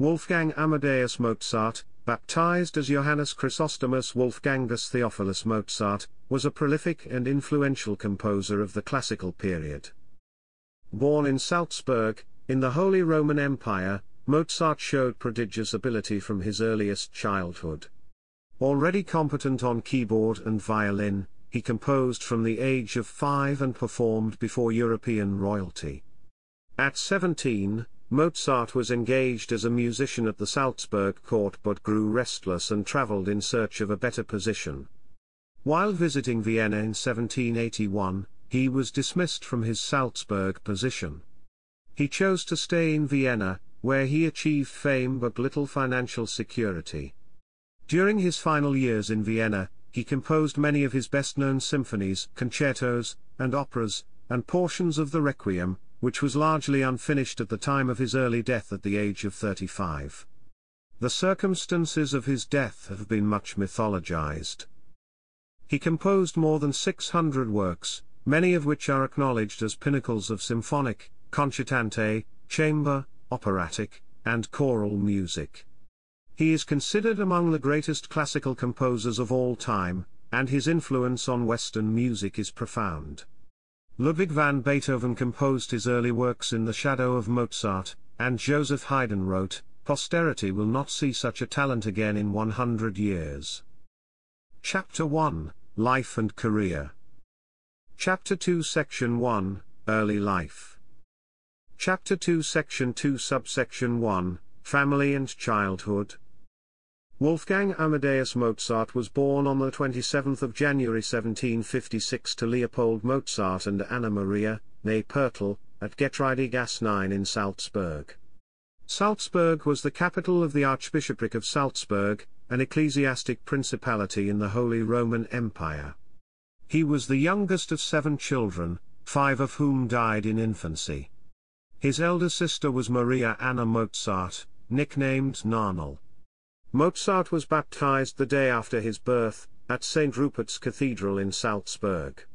Wolfgang Amadeus Mozart, baptized as Johannes Chrysostomus Wolfgangus Theophilus Mozart, was a prolific and influential composer of the classical period. Born in Salzburg, in the Holy Roman Empire, Mozart showed prodigious ability from his earliest childhood. Already competent on keyboard and violin, he composed from the age of 5 and performed before European royalty. At 17, Mozart was engaged as a musician at the Salzburg court but grew restless and traveled in search of a better position. While visiting Vienna in 1781, he was dismissed from his Salzburg position. He chose to stay in Vienna, where he achieved fame but little financial security. During his final years in Vienna, he composed many of his best-known symphonies, concertos, and operas, and portions of the Requiem, which was largely unfinished at the time of his early death at the age of 35. The circumstances of his death have been much mythologized. He composed more than 600 works, many of which are acknowledged as pinnacles of symphonic, concertante, chamber, operatic, and choral music. He is considered among the greatest classical composers of all time, and his influence on Western music is profound. Ludwig van Beethoven composed his early works in the shadow of Mozart, and Joseph Haydn wrote, "Posterity will not see such a talent again in 100 years." Chapter 1, Life and Career. Chapter 2 Section 1, Early Life. Chapter 2 Section 2 Subsection 1, Family and Childhood. Wolfgang Amadeus Mozart was born on the 27th of January 1756 to Leopold Mozart and Anna Maria, née Pertl, at Getreidegasse 9 in Salzburg. Salzburg was the capital of the Archbishopric of Salzburg, an ecclesiastic principality in the Holy Roman Empire. He was the youngest of 7 children, 5 of whom died in infancy. His elder sister was Maria Anna Mozart, nicknamed Nannerl. Mozart was baptized the day after his birth, at St. Rupert's Cathedral in Salzburg.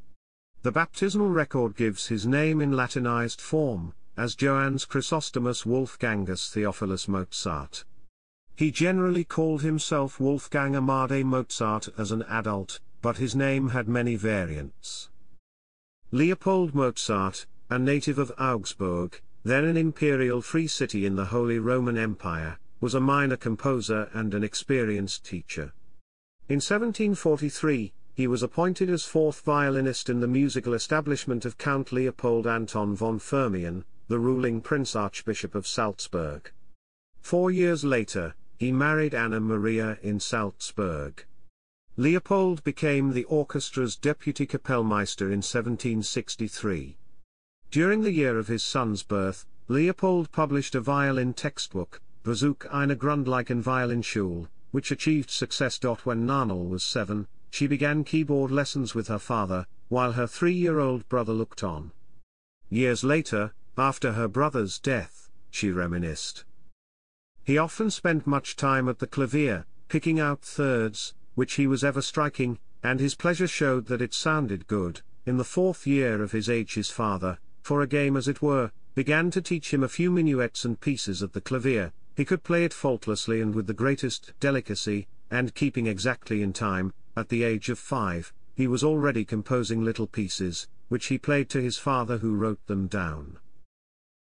The baptismal record gives his name in Latinized form, as Johannes Chrysostomus Wolfgangus Theophilus Mozart. He generally called himself Wolfgang Amadeus Mozart as an adult, but his name had many variants. Leopold Mozart, a native of Augsburg, then an imperial free city in the Holy Roman Empire, was a minor composer and an experienced teacher. In 1743, he was appointed as 4th violinist in the musical establishment of Count Leopold Anton von Firmian, the ruling Prince-Archbishop of Salzburg. 4 years later, he married Anna Maria in Salzburg. Leopold became the orchestra's deputy Kapellmeister in 1763. During the year of his son's birth, Leopold published a violin textbook, Versuch einer Grundlagen Violinschule, which achieved success. When Nannerl was 7, she began keyboard lessons with her father, while her 3-year-old brother looked on. Years later, after her brother's death, she reminisced. He often spent much time at the clavier, picking out thirds, which he was ever striking, and his pleasure showed that it sounded good. In the 4th year of his age his father, for a game as it were, began to teach him a few minuets and pieces at the clavier. He could play it faultlessly and with the greatest delicacy, and keeping exactly in time. At the age of 5, he was already composing little pieces, which he played to his father who wrote them down.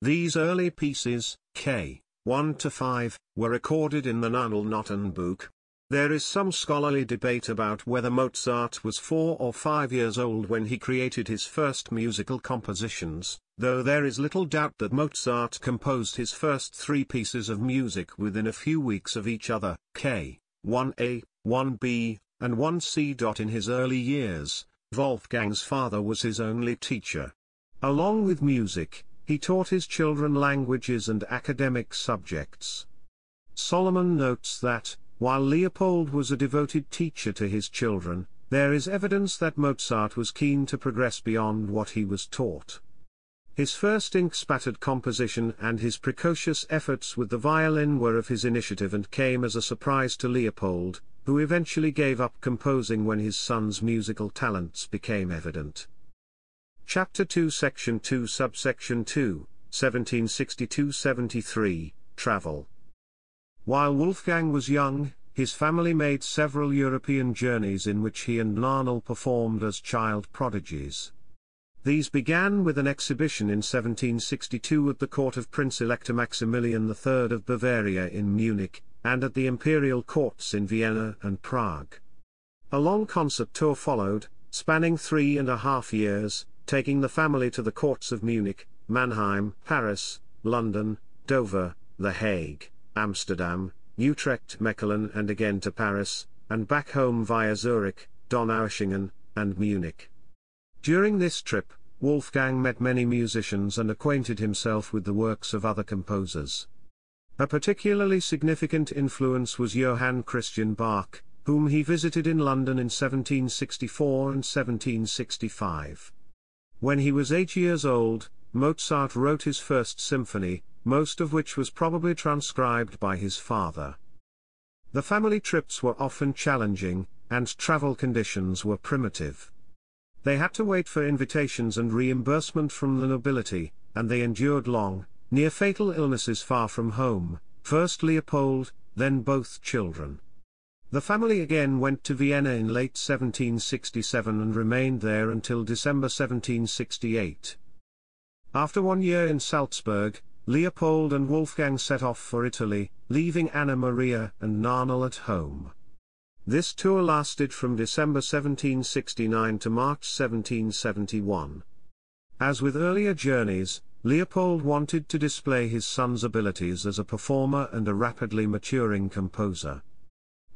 These early pieces, K. 1-5, were recorded in the Nannerl Notenbuch. There is some scholarly debate about whether Mozart was 4 or 5 years old when he created his first musical compositions, though there is little doubt that Mozart composed his first 3 pieces of music within a few weeks of each other, K. 1a, 1b, and 1c. In his early years, Wolfgang's father was his only teacher. Along with music, he taught his children languages and academic subjects. Solomon notes that, while Leopold was a devoted teacher to his children, there is evidence that Mozart was keen to progress beyond what he was taught. His first ink-spattered composition and his precocious efforts with the violin were of his initiative and came as a surprise to Leopold, who eventually gave up composing when his son's musical talents became evident. Chapter 2 Section 2 Subsection 2, 1762-73, Travel. While Wolfgang was young, his family made several European journeys in which he and Narnel performed as child prodigies. These began with an exhibition in 1762 at the court of Prince-Elector Maximilian III of Bavaria in Munich, and at the imperial courts in Vienna and Prague. A long concert tour followed, spanning 3.5 years, taking the family to the courts of Munich, Mannheim, Paris, London, Dover, The Hague, Amsterdam, Utrecht, Mechelen, and again to Paris, and back home via Zurich, Donaueschingen, and Munich. During this trip, Wolfgang met many musicians and acquainted himself with the works of other composers. A particularly significant influence was Johann Christian Bach, whom he visited in London in 1764 and 1765. When he was 8 years old, Mozart wrote his first symphony, most of which was probably transcribed by his father. The family trips were often challenging, and travel conditions were primitive. They had to wait for invitations and reimbursement from the nobility, and they endured long, near-fatal illnesses far from home, first Leopold, then both children. The family again went to Vienna in late 1767 and remained there until December 1768. After 1 year in Salzburg, Leopold and Wolfgang set off for Italy, leaving Anna Maria and Narnel at home. This tour lasted from December 1769 to March 1771. As with earlier journeys, Leopold wanted to display his son's abilities as a performer and a rapidly maturing composer.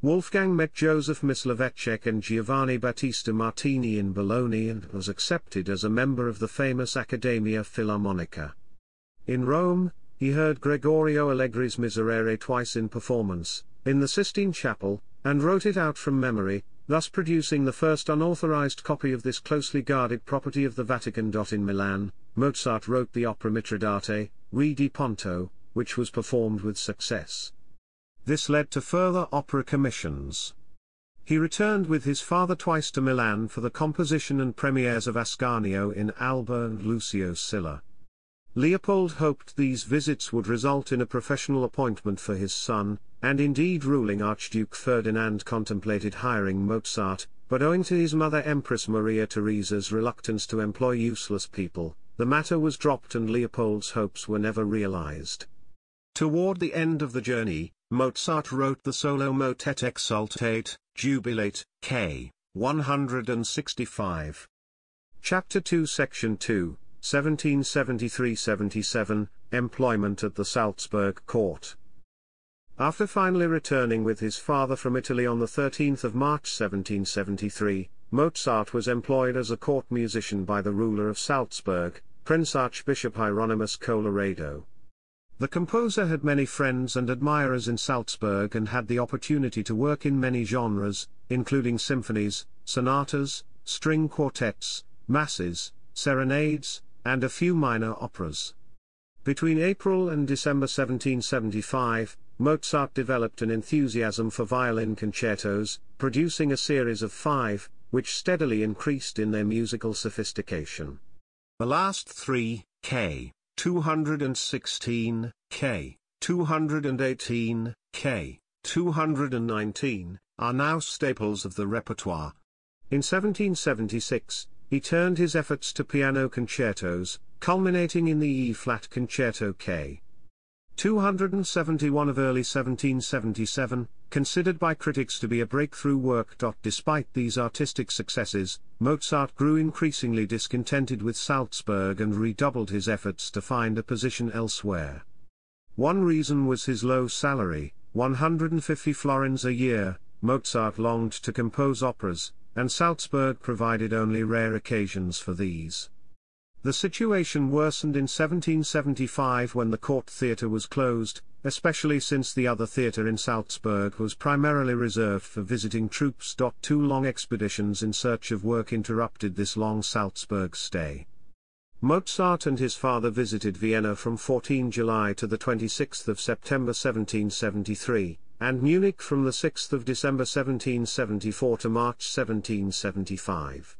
Wolfgang met Joseph Mysliveček and Giovanni Battista Martini in Bologna and was accepted as a member of the famous Accademia Filarmonica. In Rome, he heard Gregorio Allegri's Miserere twice in performance, in the Sistine Chapel, and wrote it out from memory, thus producing the first unauthorized copy of this closely guarded property of the Vatican. In Milan, Mozart wrote the opera Mitridate, Re di Ponto, which was performed with success. This led to further opera commissions. He returned with his father twice to Milan for the composition and premieres of Ascanio in Alba and Lucio Silla. Leopold hoped these visits would result in a professional appointment for his son, and indeed ruling Archduke Ferdinand contemplated hiring Mozart, but owing to his mother Empress Maria Theresa's reluctance to employ useless people, the matter was dropped and Leopold's hopes were never realized. Toward the end of the journey, Mozart wrote the solo motet Exsultate, Jubilate, K. 165. Chapter 2 Section 2, 1773-77, Employment at the Salzburg Court. After finally returning with his father from Italy on the 13th of March 1773, Mozart was employed as a court musician by the ruler of Salzburg, Prince Archbishop Hieronymus Colloredo. The composer had many friends and admirers in Salzburg and had the opportunity to work in many genres, including symphonies, sonatas, string quartets, masses, serenades, and a few minor operas. Between April and December 1775, Mozart developed an enthusiasm for violin concertos, producing a series of 5, which steadily increased in their musical sophistication. The last 3, K. 216, K. 218, K. 219, are now staples of the repertoire. In 1776, he turned his efforts to piano concertos, culminating in the E-flat Concerto K. 271 of early 1777, considered by critics to be a breakthrough work. Despite these artistic successes, Mozart grew increasingly discontented with Salzburg and redoubled his efforts to find a position elsewhere. One reason was his low salary, 150 florins a year. Mozart longed to compose operas, and Salzburg provided only rare occasions for these. The situation worsened in 1775 when the court theatre was closed, especially since the other theatre in Salzburg was primarily reserved for visiting troops. 2 long expeditions in search of work interrupted this long Salzburg stay. Mozart and his father visited Vienna from 14 July to the 26th of September 1773, and Munich from the 6th of December 1774 to March 1775.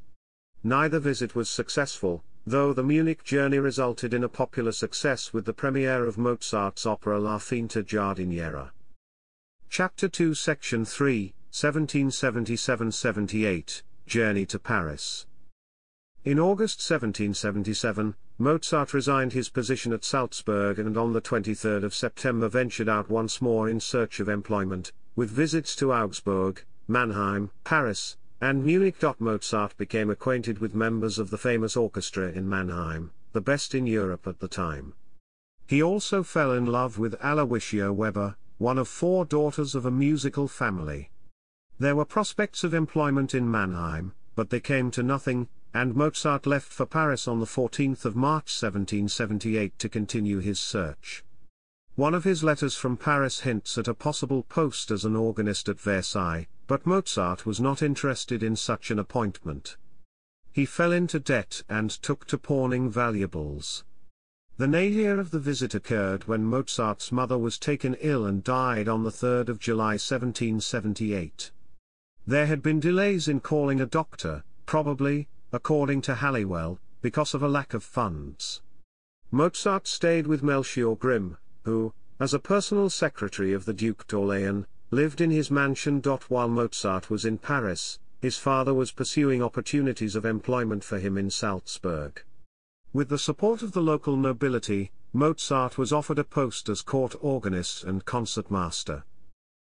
Neither visit was successful, though the Munich journey resulted in a popular success with the premiere of Mozart's opera La Finta Giardiniera. Chapter 2 Section 3, 1777-78, Journey to Paris. In August 1777, Mozart resigned his position at Salzburg and on the 23rd of September ventured out once more in search of employment, with visits to Augsburg, Mannheim, Paris, and Munich. Mozart became acquainted with members of the famous orchestra in Mannheim, the best in Europe at the time. He also fell in love with Aloysia Weber, one of 4 daughters of a musical family. There were prospects of employment in Mannheim, but they came to nothing, and Mozart left for Paris on the 14th of March 1778 to continue his search. One of his letters from Paris hints at a possible post as an organist at Versailles, but Mozart was not interested in such an appointment. He fell into debt and took to pawning valuables. The nadir of the visit occurred when Mozart's mother was taken ill and died on the 3rd of July 1778. There had been delays in calling a doctor, probably, according to Halliwell, because of a lack of funds. Mozart stayed with Melchior Grimm, who, as a personal secretary of the Duc d'Orléans, lived in his mansion. While Mozart was in Paris, his father was pursuing opportunities of employment for him in Salzburg. With the support of the local nobility, Mozart was offered a post as court organist and concertmaster.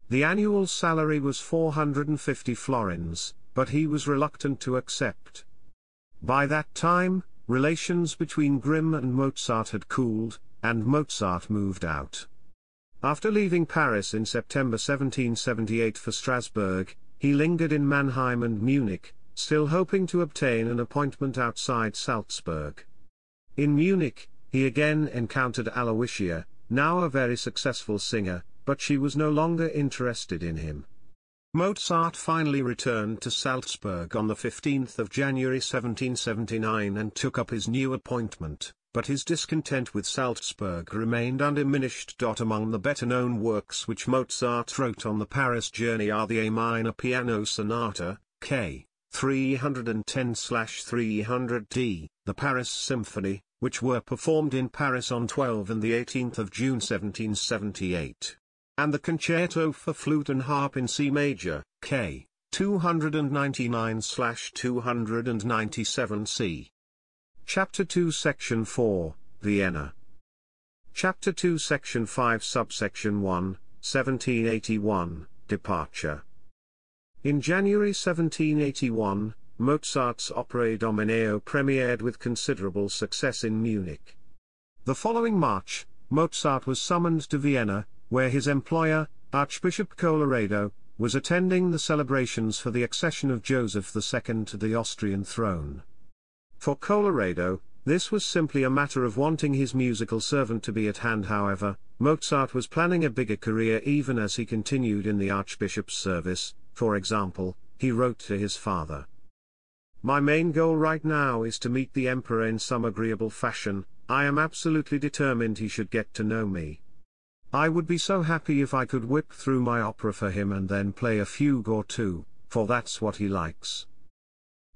The annual salary was 450 florins, but he was reluctant to accept. By that time, relations between Grimm and Mozart had cooled, and Mozart moved out. After leaving Paris in September 1778 for Strasbourg, he lingered in Mannheim and Munich, still hoping to obtain an appointment outside Salzburg. In Munich, he again encountered Aloysia, now a very successful singer, but she was no longer interested in him. Mozart finally returned to Salzburg on the 15th of January 1779 and took up his new appointment, but his discontent with Salzburg remained undiminished. Among the better-known works which Mozart wrote on the Paris journey are the A minor piano sonata, K. 310/300d, the Paris Symphony, which were performed in Paris on 12 and 18 June 1778, and the Concerto for Flute and Harp in C major, K. 299/297c. Chapter 2 Section 4, Vienna. Chapter 2 Section 5 Subsection 1, 1781, Departure. In January 1781, Mozart's Opera Domineo premiered with considerable success in Munich. The following March, Mozart was summoned to Vienna, where his employer, Archbishop Colloredo, was attending the celebrations for the accession of Joseph II to the Austrian throne. For Colloredo, this was simply a matter of wanting his musical servant to be at hand. However, Mozart was planning a bigger career even as he continued in the Archbishop's service. For example, he wrote to his father, "My main goal right now is to meet the Emperor in some agreeable fashion. I am absolutely determined he should get to know me. I would be so happy if I could whip through my opera for him and then play a fugue or two, for that's what he likes."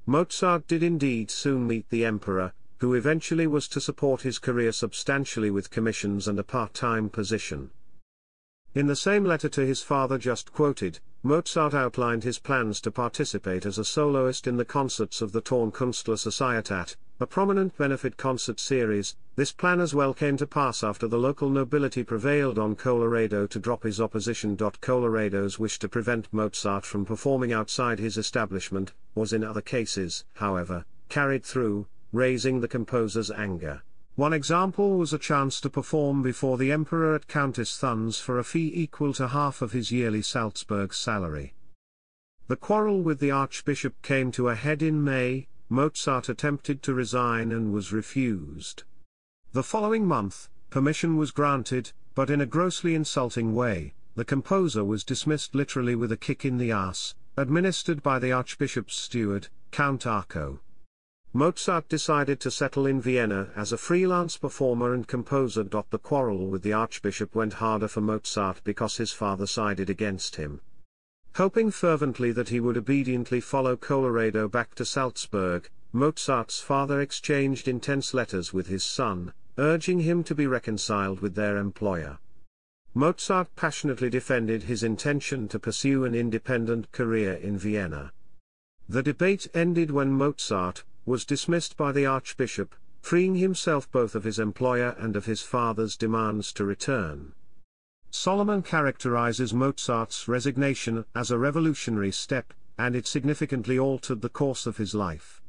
Mozart did indeed soon meet the Emperor, who eventually was to support his career substantially with commissions and a part-time position. In the same letter to his father just quoted, Mozart outlined his plans to participate as a soloist in the concerts of the Tonkünstler Societät, a prominent benefit concert series. This plan as well came to pass after the local nobility prevailed on Colloredo to drop his opposition. Colloredo's wish to prevent Mozart from performing outside his establishment was in other cases, however, carried through, raising the composer's anger. One example was a chance to perform before the Emperor at Countess Thun's for a fee equal to half of his yearly Salzburg salary. The quarrel with the Archbishop came to a head in May. Mozart attempted to resign and was refused. The following month, permission was granted, but in a grossly insulting way. The composer was dismissed literally with a kick in the ass, administered by the Archbishop's steward, Count Arco. Mozart decided to settle in Vienna as a freelance performer and composer. The quarrel with the Archbishop went harder for Mozart because his father sided against him. Hoping fervently that he would obediently follow Colloredo back to Salzburg, Mozart's father exchanged intense letters with his son, urging him to be reconciled with their employer. Mozart passionately defended his intention to pursue an independent career in Vienna. The debate ended when Mozart was dismissed by the archbishop, freeing himself both of his employer and of his father's demands to return. Solomon characterizes Mozart's resignation as a revolutionary step, and it significantly altered the course of his life.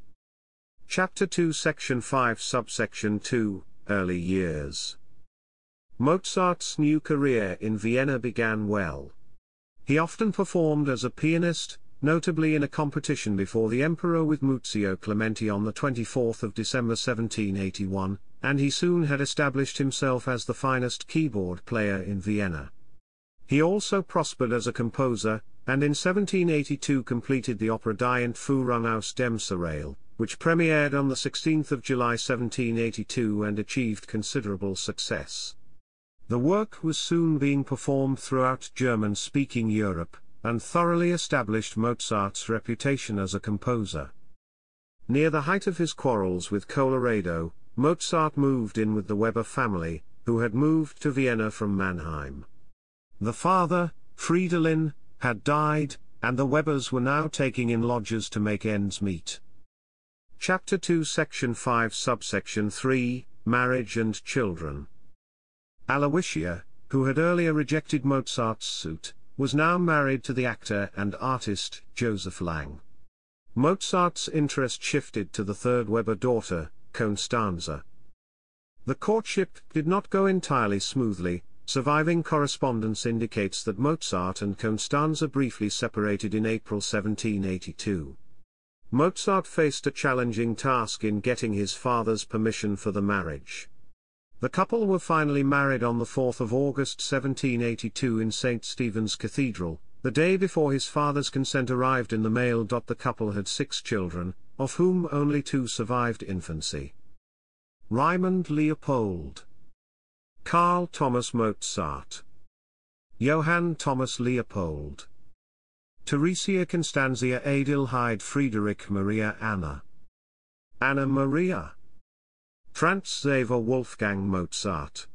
Chapter 2, Section 5, Subsection 2, Early Years. Mozart's new career in Vienna began well. He often performed as a pianist, notably in a competition before the emperor with Muzio Clementi on the 24th of December 1781, and he soon had established himself as the finest keyboard player in Vienna. He also prospered as a composer, and in 1782 completed the opera Die Entführung aus dem Serail, which premiered on the 16th of July 1782 and achieved considerable success. The work was soon being performed throughout German-speaking Europe, and thoroughly established Mozart's reputation as a composer. Near the height of his quarrels with Colloredo, Mozart moved in with the Weber family, who had moved to Vienna from Mannheim. The father, Fridolin, had died, and the Webers were now taking in lodgers to make ends meet. Chapter 2, Section 5, Subsection 3, Marriage and Children. Aloysia, who had earlier rejected Mozart's suit, was now married to the actor and artist, Joseph Lang. Mozart's interest shifted to the third Weber daughter, Constanze. The courtship did not go entirely smoothly. Surviving correspondence indicates that Mozart and Constanze briefly separated in April 1782. Mozart faced a challenging task in getting his father's permission for the marriage. The couple were finally married on the 4th of August 1782 in St. Stephen's Cathedral, the day before his father's consent arrived in the mail. The couple had 6 children, of whom only 2 survived infancy. Raimund Leopold, Carl Thomas Mozart, Johann Thomas Leopold, Theresia Constantia Adelheid Friederich Maria Anna, Anna Maria, Franz Xaver Wolfgang Mozart.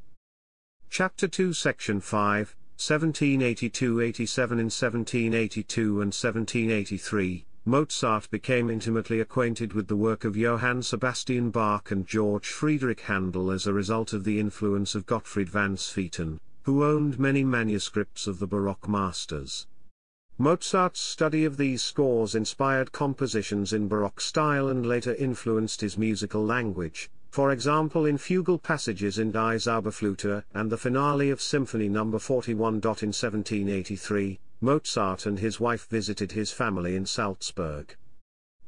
Chapter 2, Section 5, 1782-87. In 1782 and 1783, Mozart became intimately acquainted with the work of Johann Sebastian Bach and George Friedrich Handel as a result of the influence of Gottfried van Swieten, who owned many manuscripts of the Baroque masters. Mozart's study of these scores inspired compositions in Baroque style and later influenced his musical language, for example in fugal passages in Die Zauberflöte and the finale of Symphony No. 41. In 1783, Mozart and his wife visited his family in Salzburg.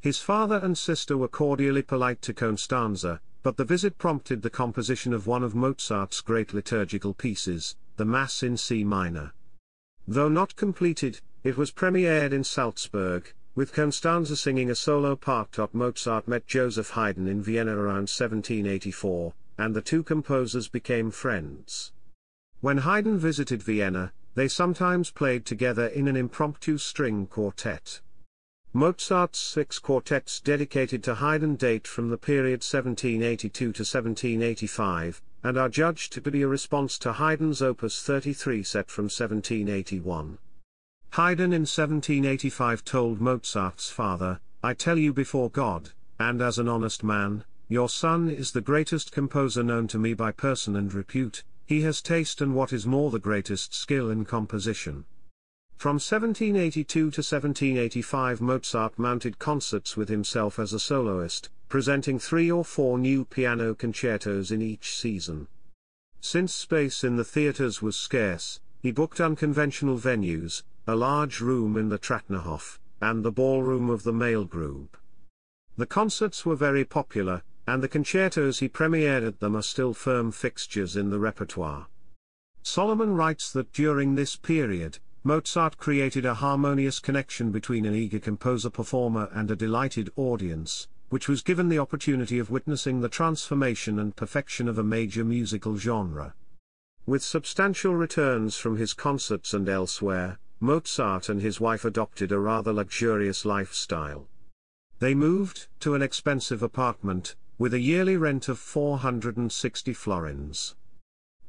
His father and sister were cordially polite to Constanze, but the visit prompted the composition of one of Mozart's great liturgical pieces, the Mass in C minor. Though not completed, it was premiered in Salzburg, with Constanze singing a solo part. Mozart met Joseph Haydn in Vienna around 1784, and the two composers became friends. When Haydn visited Vienna, they sometimes played together in an impromptu string quartet. Mozart's 6 quartets dedicated to Haydn date from the period 1782 to 1785, and are judged to be a response to Haydn's Opus 33 set from 1781. Haydn in 1785 told Mozart's father, "I tell you before God, and as an honest man, your son is the greatest composer known to me by person and repute. He has taste and what is more the greatest skill in composition." From 1782 to 1785 Mozart mounted concerts with himself as a soloist, presenting 3 or 4 new piano concertos in each season. Since space in the theaters was scarce, he booked unconventional venues, a large room in the Trattenhof, and the ballroom of the Mailgrube. The concerts were very popular, and the concertos he premiered at them are still firm fixtures in the repertoire. Solomon writes that during this period, Mozart created a harmonious connection between an eager composer-performer and a delighted audience, which was given the opportunity of witnessing the transformation and perfection of a major musical genre. With substantial returns from his concerts and elsewhere, Mozart and his wife adopted a rather luxurious lifestyle. They moved to an expensive apartment, with a yearly rent of 460 florins.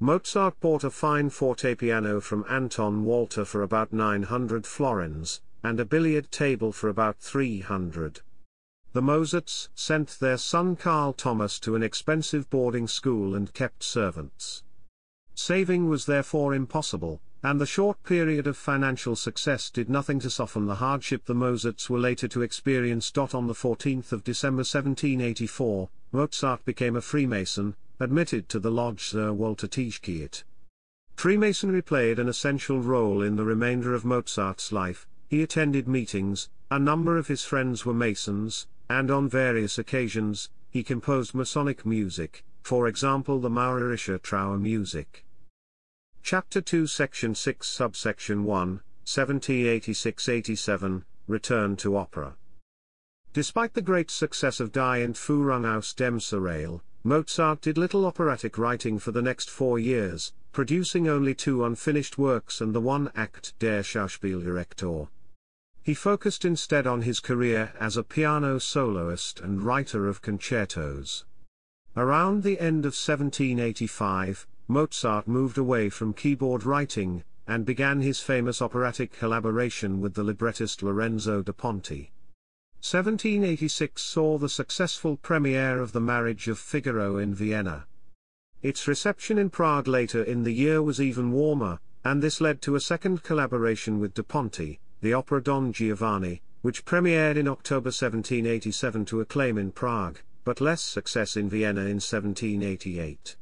Mozart bought a fine fortepiano from Anton Walter for about 900 florins, and a billiard table for about 300. The Mozarts sent their son Carl Thomas to an expensive boarding school and kept servants. Saving was therefore impossible, and the short period of financial success did nothing to soften the hardship the Mozarts were later to experience. On the 14th of December 1784, Mozart became a Freemason, admitted to the lodge Sir Walter Tischkiet. Freemasonry played an essential role in the remainder of Mozart's life. He attended meetings, a number of his friends were Masons, and on various occasions, he composed Masonic music, for example the Maurerische Trauer music. Chapter 2 Section 6 Subsection 1, 1786-87, Return to Opera. Despite the great success of Die Entführung aus dem Serail, Mozart did little operatic writing for the next 4 years, producing only 2 unfinished works and the one-act Der Schauspieldirektor. He focused instead on his career as a piano soloist and writer of concertos. Around the end of 1785, Mozart moved away from keyboard writing, and began his famous operatic collaboration with the librettist Lorenzo da Ponte. 1786 saw the successful premiere of The Marriage of Figaro in Vienna. Its reception in Prague later in the year was even warmer, and this led to a second collaboration with da Ponte, the opera Don Giovanni, which premiered in October 1787 to acclaim in Prague, but less success in Vienna in 1788.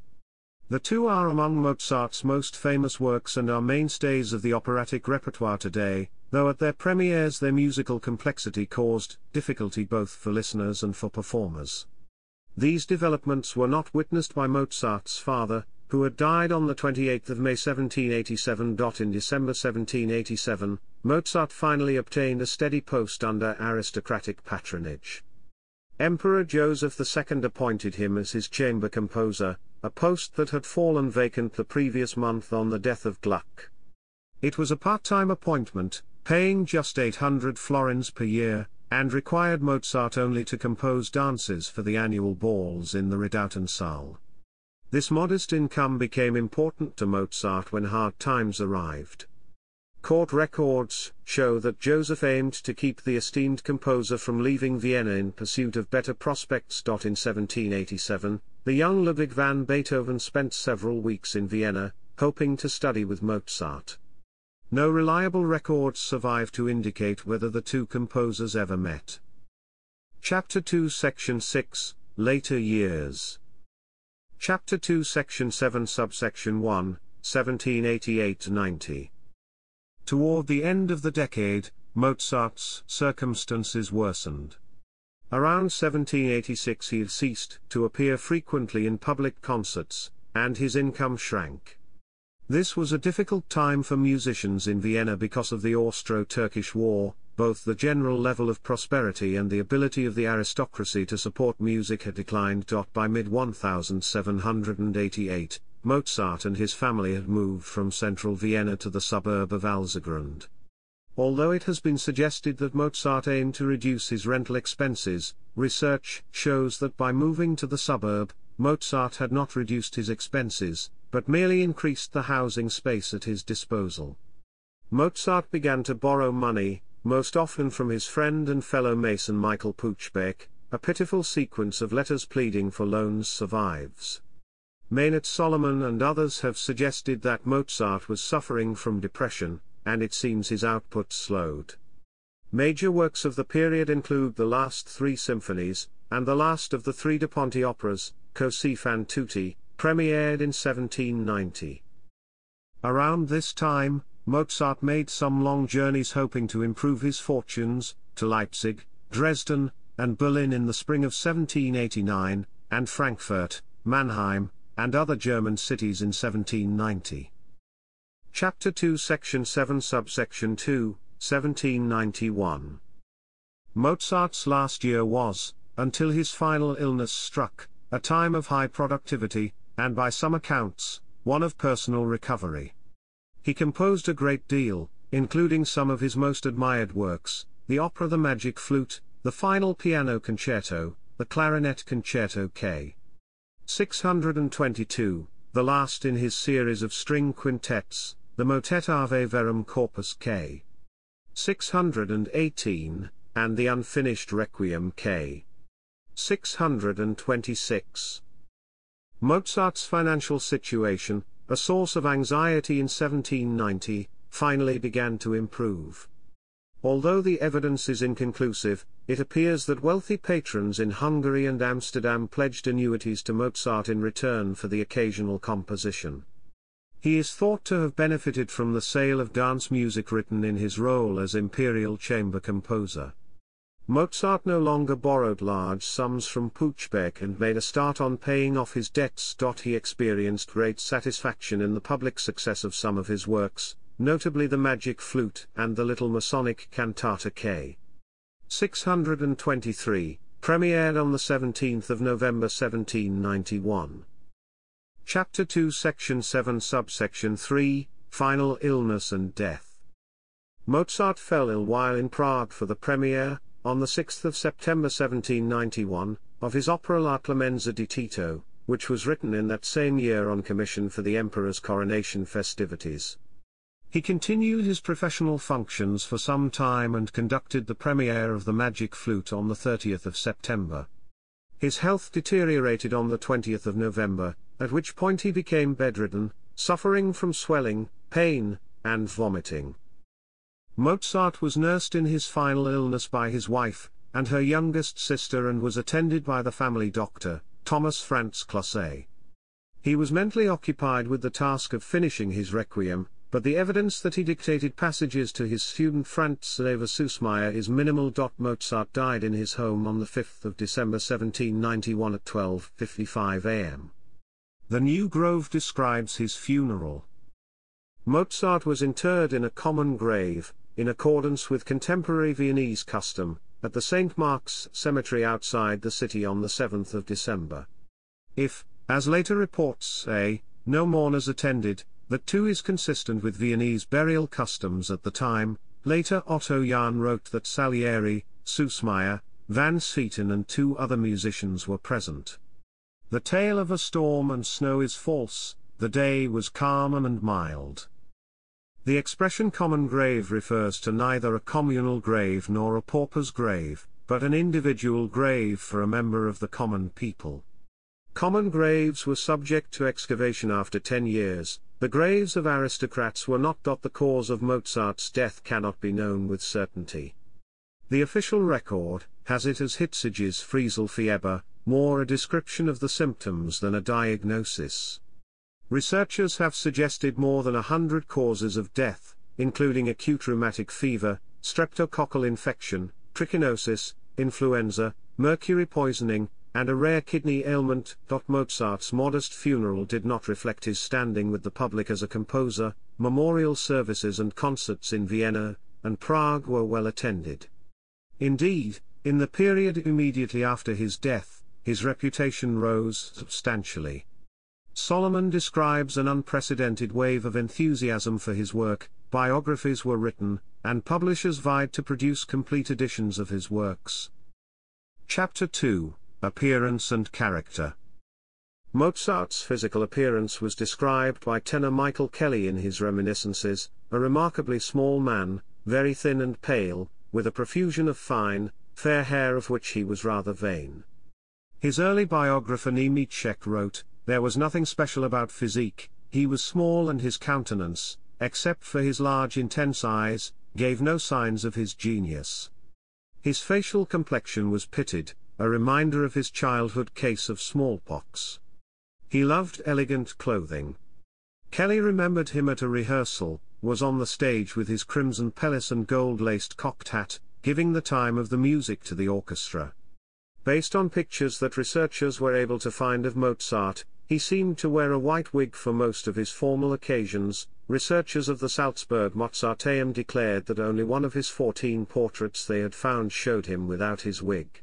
The two are among Mozart's most famous works and are mainstays of the operatic repertoire today, though at their premieres their musical complexity caused difficulty both for listeners and for performers. These developments were not witnessed by Mozart's father, who had died on the 28th of May 1787. In December 1787, Mozart finally obtained a steady post under aristocratic patronage. Emperor Joseph II appointed him as his chamber composer, a post that had fallen vacant the previous month on the death of Gluck. It was a part-time appointment, paying just 800 florins per year, and required Mozart only to compose dances for the annual balls in the Redoutensaal. This modest income became important to Mozart when hard times arrived. Court records show that Joseph aimed to keep the esteemed composer from leaving Vienna in pursuit of better prospects. In 1787, the young Ludwig van Beethoven spent several weeks in Vienna, hoping to study with Mozart. No reliable records survive to indicate whether the two composers ever met. Chapter 2 Section 6, Later Years. Chapter 2 Section 7 Subsection 1, 1788-90. Toward the end of the decade, Mozart's circumstances worsened. Around 1786 he had ceased to appear frequently in public concerts, and his income shrank. This was a difficult time for musicians in Vienna because of the Austro-Turkish War. Both the general level of prosperity and the ability of the aristocracy to support music had declined. By mid-1788, Mozart and his family had moved from central Vienna to the suburb of Alsergrund. Although it has been suggested that Mozart aimed to reduce his rental expenses, research shows that by moving to the suburb, Mozart had not reduced his expenses, but merely increased the housing space at his disposal. Mozart began to borrow money, most often from his friend and fellow mason Michael Puchbeck. A pitiful sequence of letters pleading for loans survives. Maynard Solomon and others have suggested that Mozart was suffering from depression, and it seems his output slowed. Major works of the period include the last 3 symphonies, and the last of the 3 da Ponte operas, Così fan tutti, premiered in 1790. Around this time, Mozart made some long journeys hoping to improve his fortunes, to Leipzig, Dresden, and Berlin in the spring of 1789, and Frankfurt, Mannheim, and other German cities in 1790. Chapter 2 Section 7 Subsection 2, 1791. Mozart's last year was, until his final illness struck, a time of high productivity, and by some accounts, one of personal recovery. He composed a great deal, including some of his most admired works, the opera The Magic Flute, the final piano concerto, the clarinet concerto K. 622, the last in his series of string quintets, the motet Ave Verum Corpus K. 618, and the unfinished Requiem K. 626. Mozart's financial situation, a source of anxiety in 1790, finally began to improve. Although the evidence is inconclusive, it appears that wealthy patrons in Hungary and Amsterdam pledged annuities to Mozart in return for the occasional composition. He is thought to have benefited from the sale of dance music written in his role as imperial chamber composer. Mozart no longer borrowed large sums from Puchbeck and made a start on paying off his debts. He experienced great satisfaction in the public success of some of his works, notably the Magic Flute and the Little Masonic Cantata K. 623, premiered on the 17th of November 1791. Chapter 2 Section 7 Subsection 3, Final Illness and Death. Mozart fell ill while in Prague for the premiere, on the 6th of September 1791, of his opera La Clemenza di Tito, which was written in that same year on commission for the emperor's coronation festivities. He continued his professional functions for some time and conducted the premiere of the Magic Flute on the 30th of September. His health deteriorated on the 20th of November, at which point he became bedridden, suffering from swelling, pain, and vomiting. Mozart was nursed in his final illness by his wife, and her youngest sister, and was attended by the family doctor, Thomas Franz Closet. He was mentally occupied with the task of finishing his Requiem, but the evidence that he dictated passages to his student Franz Xaver Süssmayr is minimal. Mozart died in his home on the 5th of December 1791 at 12:55 a.m. The New Grove describes his funeral. Mozart was interred in a common grave, in accordance with contemporary Viennese custom, at the St. Mark's Cemetery outside the city on the 7th of December. If, as later reports say, no mourners attended, that too is consistent with Viennese burial customs at the time. Later Otto Jahn wrote that Salieri, Süssmayr, Van Swieten and 2 other musicians were present. The tale of a storm and snow is false, the day was calm and mild. The expression common grave refers to neither a communal grave nor a pauper's grave, but an individual grave for a member of the common people. Common graves were subject to excavation after 10 years, the graves of aristocrats were not. The cause of Mozart's death cannot be known with certainty. The official record has it as Hitziges Frieselfieber, more a description of the symptoms than a diagnosis. Researchers have suggested more than 100 causes of death, including acute rheumatic fever, streptococcal infection, trichinosis, influenza, mercury poisoning, and a rare kidney ailment. Mozart's modest funeral did not reflect his standing with the public as a composer. Memorial services and concerts in Vienna and Prague were well attended. Indeed, in the period immediately after his death, his reputation rose substantially. Solomon describes an unprecedented wave of enthusiasm for his work, biographies were written, and publishers vied to produce complete editions of his works. Chapter 2, Appearance and Character. Mozart's physical appearance was described by tenor Michael Kelly in his Reminiscences, a remarkably small man, very thin and pale, with a profusion of fine, fair hair of which he was rather vain. His early biographer Niemitschek wrote, "There was nothing special about physique, he was small and his countenance, except for his large intense eyes, gave no signs of his genius. His facial complexion was pitted, a reminder of his childhood case of smallpox. He loved elegant clothing." Kelly remembered him at a rehearsal, was on the stage with his crimson pelisse and gold-laced cocked hat, giving the time of the music to the orchestra. Based on pictures that researchers were able to find of Mozart, he seemed to wear a white wig for most of his formal occasions. Researchers of the Salzburg Mozarteum declared that only one of his 14 portraits they had found showed him without his wig.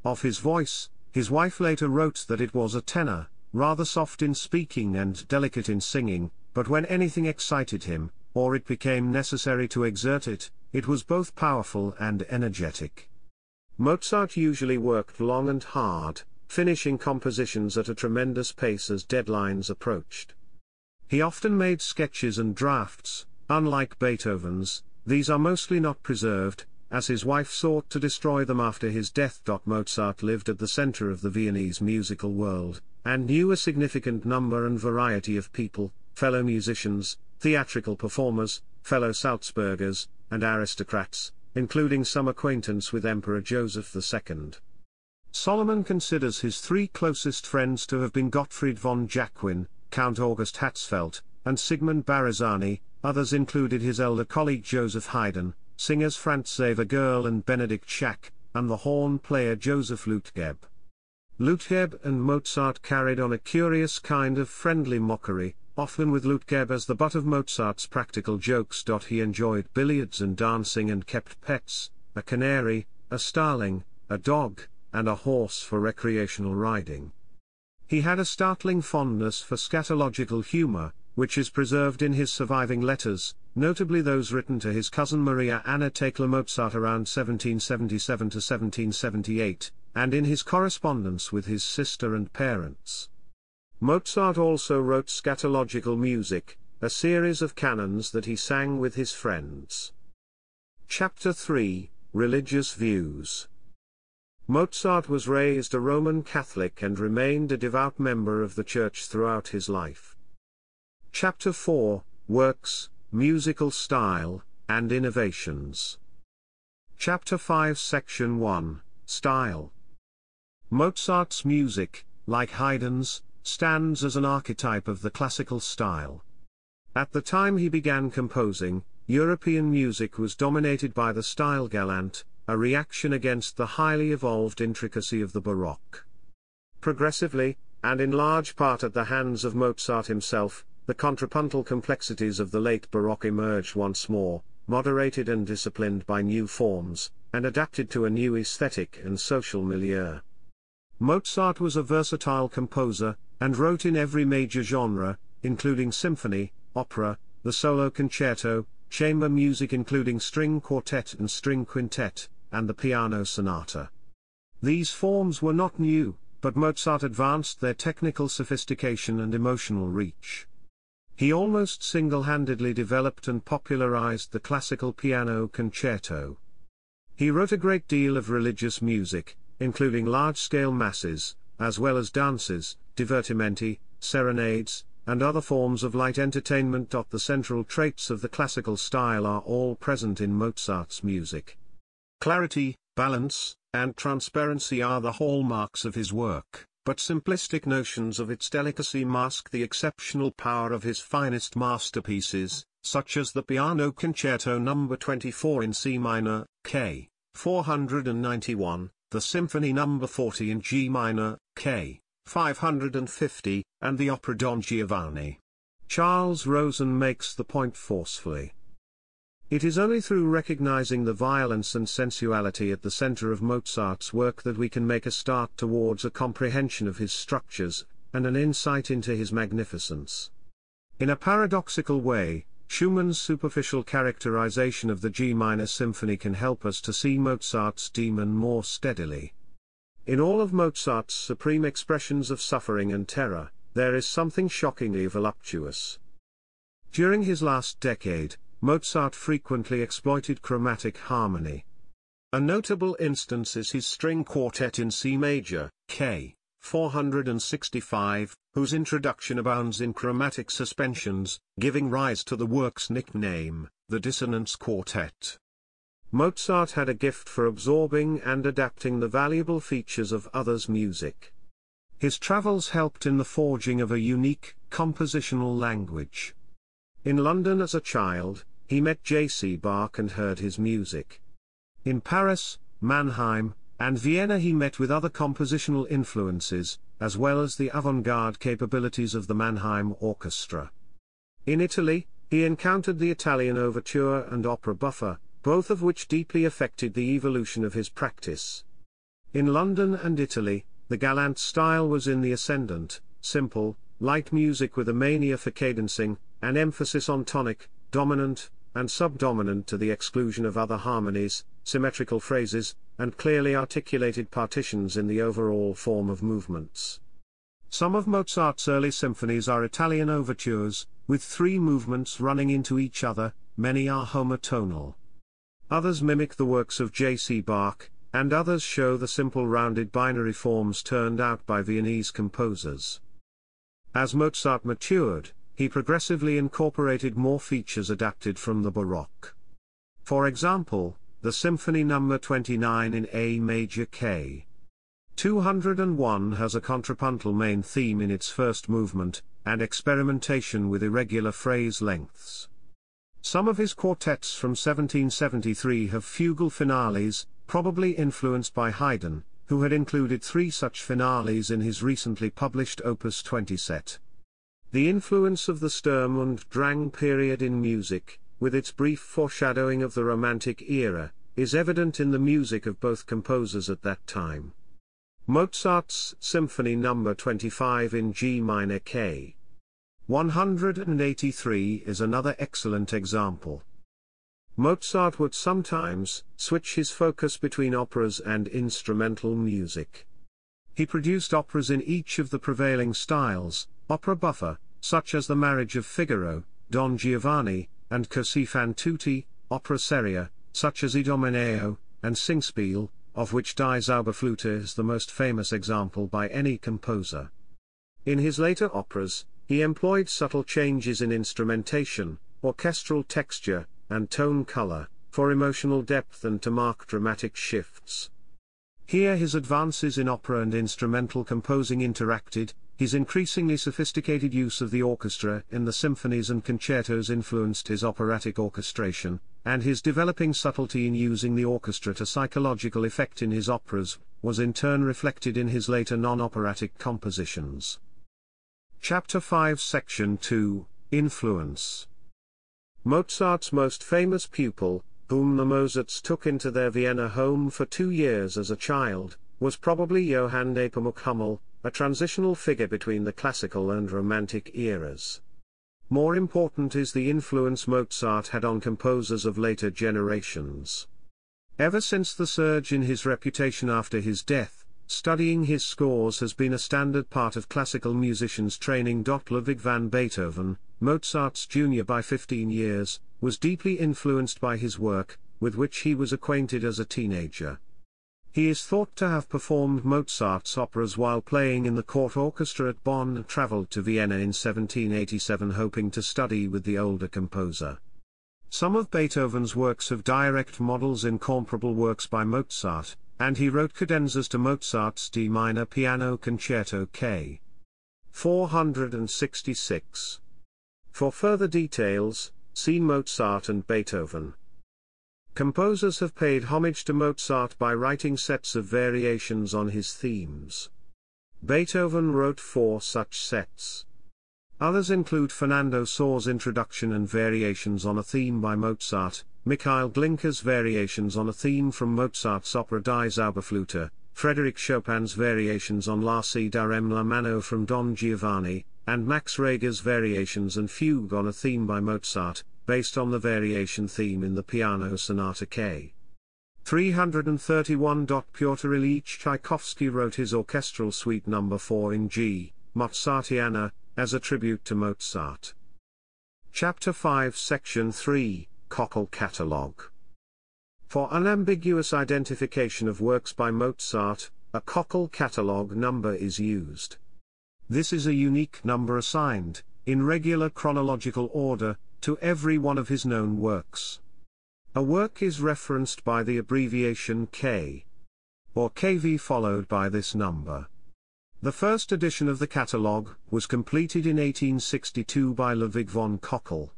Of his voice, his wife later wrote that it was a tenor, rather soft in speaking and delicate in singing, but when anything excited him, or it became necessary to exert it, it was both powerful and energetic. Mozart usually worked long and hard, finishing compositions at a tremendous pace as deadlines approached. He often made sketches and drafts. Unlike Beethoven's, these are mostly not preserved, as his wife sought to destroy them after his death. Mozart lived at the center of the Viennese musical world, and knew a significant number and variety of people, fellow musicians, theatrical performers, fellow Salzburgers, and aristocrats, including some acquaintance with Emperor Joseph II. Solomon considers his three closest friends to have been Gottfried von Jacquin, Count August Hatzfeldt, and Sigmund Barazani. Others included his elder colleague Joseph Haydn, singers Franz Xaver and Benedikt Schack, and the horn player Joseph Lutgeb. Lutgeb and Mozart carried on a curious kind of friendly mockery, often with Lutgeb as the butt of Mozart's practical jokes. He enjoyed billiards and dancing and kept pets, a canary, a starling, a dog, and a horse for recreational riding. He had a startling fondness for scatological humor, which is preserved in his surviving letters, notably those written to his cousin Maria Anna Thekla Mozart around 1777 to 1778, and in his correspondence with his sister and parents. Mozart also wrote scatological music, a series of canons that he sang with his friends. Chapter 3, Religious Views. Mozart was raised a Roman Catholic and remained a devout member of the Church throughout his life. Chapter 4, Works, Musical Style, and Innovations. Chapter 5 Section 1, Style. Mozart's music, like Haydn's, stands as an archetype of the classical style. At the time he began composing, European music was dominated by the style galant, a reaction against the highly evolved intricacy of the Baroque. Progressively, and in large part at the hands of Mozart himself, the contrapuntal complexities of the late Baroque emerged once more, moderated and disciplined by new forms, and adapted to a new aesthetic and social milieu. Mozart was a versatile composer, and wrote in every major genre, including symphony, opera, the solo concerto, chamber music including string quartet and string quintet, and the piano sonata. These forms were not new, but Mozart advanced their technical sophistication and emotional reach. He almost single-handedly developed and popularized the classical piano concerto. He wrote a great deal of religious music, including large-scale masses, as well as dances, divertimenti, serenades, and other forms of light entertainment. The central traits of the classical style are all present in Mozart's music. Clarity, balance, and transparency are the hallmarks of his work, but simplistic notions of its delicacy mask the exceptional power of his finest masterpieces, such as the Piano Concerto No. 24 in C minor, K. 491, the Symphony No. 40 in G minor, K. 550, and the opera Don Giovanni. Charles Rosen makes the point forcefully. It is only through recognizing the violence and sensuality at the center of Mozart's work that we can make a start towards a comprehension of his structures, and an insight into his magnificence. In a paradoxical way, Schumann's superficial characterization of the G minor symphony can help us to see Mozart's demon more steadily. In all of Mozart's supreme expressions of suffering and terror, there is something shockingly voluptuous. During his last decade, Mozart frequently exploited chromatic harmony. A notable instance is his string quartet in C major, K. 465, whose introduction abounds in chromatic suspensions, giving rise to the work's nickname, the Dissonance Quartet. Mozart had a gift for absorbing and adapting the valuable features of others' music. His travels helped in the forging of a unique, compositional language. In London as a child, he met J.C. Bach and heard his music. In Paris, Mannheim, and Vienna he met with other compositional influences, as well as the avant-garde capabilities of the Mannheim Orchestra. In Italy, he encountered the Italian overture and opera buffa, both of which deeply affected the evolution of his practice. In London and Italy, the galant style was in the ascendant, simple, light music with a mania for cadencing, an emphasis on tonic, dominant, and subdominant to the exclusion of other harmonies, symmetrical phrases, and clearly articulated partitions in the overall form of movements. Some of Mozart's early symphonies are Italian overtures, with 3 movements running into each other. Many are homotonal. Others mimic the works of J.C. Bach, and others show the simple rounded binary forms turned out by Viennese composers. As Mozart matured, he progressively incorporated more features adapted from the Baroque. For example, the Symphony No. 29 in A major K. 201 has a contrapuntal main theme in its first movement, and experimentation with irregular phrase lengths. Some of his quartets from 1773 have fugal finales, probably influenced by Haydn, who had included 3 such finales in his recently published Opus 20 set. The influence of the Sturm und Drang period in music, with its brief foreshadowing of the Romantic era, is evident in the music of both composers at that time. Mozart's Symphony No. 25 in G minor K. 183 is another excellent example. Mozart would sometimes switch his focus between operas and instrumental music. He produced operas in each of the prevailing styles, opera buffa, such as The Marriage of Figaro, Don Giovanni, and Così fan tutti, opera seria, such as Idomeneo, and Singspiel, of which Die Zauberflöte is the most famous example by any composer. In his later operas, he employed subtle changes in instrumentation, orchestral texture, and tone color, for emotional depth and to mark dramatic shifts. Here his advances in opera and instrumental composing interacted. His increasingly sophisticated use of the orchestra in the symphonies and concertos influenced his operatic orchestration, and his developing subtlety in using the orchestra to psychological effect in his operas was in turn reflected in his later non-operatic compositions. Chapter 5 Section 2 Influence. Mozart's most famous pupil, whom the Mozarts took into their Vienna home for 2 years as a child, was probably Johann Nepomuk Hummel, a transitional figure between the classical and romantic eras. More important is the influence Mozart had on composers of later generations. Ever since the surge in his reputation after his death, studying his scores has been a standard part of classical musicians' training. Ludwig van Beethoven, Mozart's junior by 15 years, was deeply influenced by his work, with which he was acquainted as a teenager. He is thought to have performed Mozart's operas while playing in the court orchestra at Bonn and traveled to Vienna in 1787 hoping to study with the older composer. Some of Beethoven's works have direct models in comparable works by Mozart, and he wrote cadenzas to Mozart's D minor Piano Concerto K. 466. For further details, see Mozart and Beethoven. Composers have paid homage to Mozart by writing sets of variations on his themes. Beethoven wrote 4 such sets. Others include Fernando Sor's introduction and variations on a theme by Mozart, Mikhail Glinka's variations on a theme from Mozart's opera Die Zauberflöte, Frédéric Chopin's variations on La Si darem la mano from Don Giovanni, and Max Reger's variations and fugue on a theme by Mozart, based on the variation theme in the Piano Sonata K. 331. Pyotr Ilyich Tchaikovsky wrote his orchestral suite No. 4 in G, Mozartiana, as a tribute to Mozart. Chapter 5 Section 3 Cockle Catalogue. For unambiguous identification of works by Mozart, a Cockle catalogue number is used. This is a unique number assigned, in regular chronological order, to every one of his known works. A work is referenced by the abbreviation K, or KV followed by this number. The first edition of the catalogue was completed in 1862 by Ludwig von Cockle.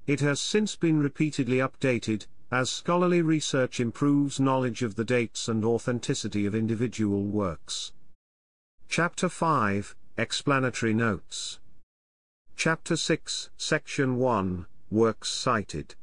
It has since been repeatedly updated, as scholarly research improves knowledge of the dates and authenticity of individual works. Chapter 5 Explanatory Notes. Chapter 6 Section 1 Works cited.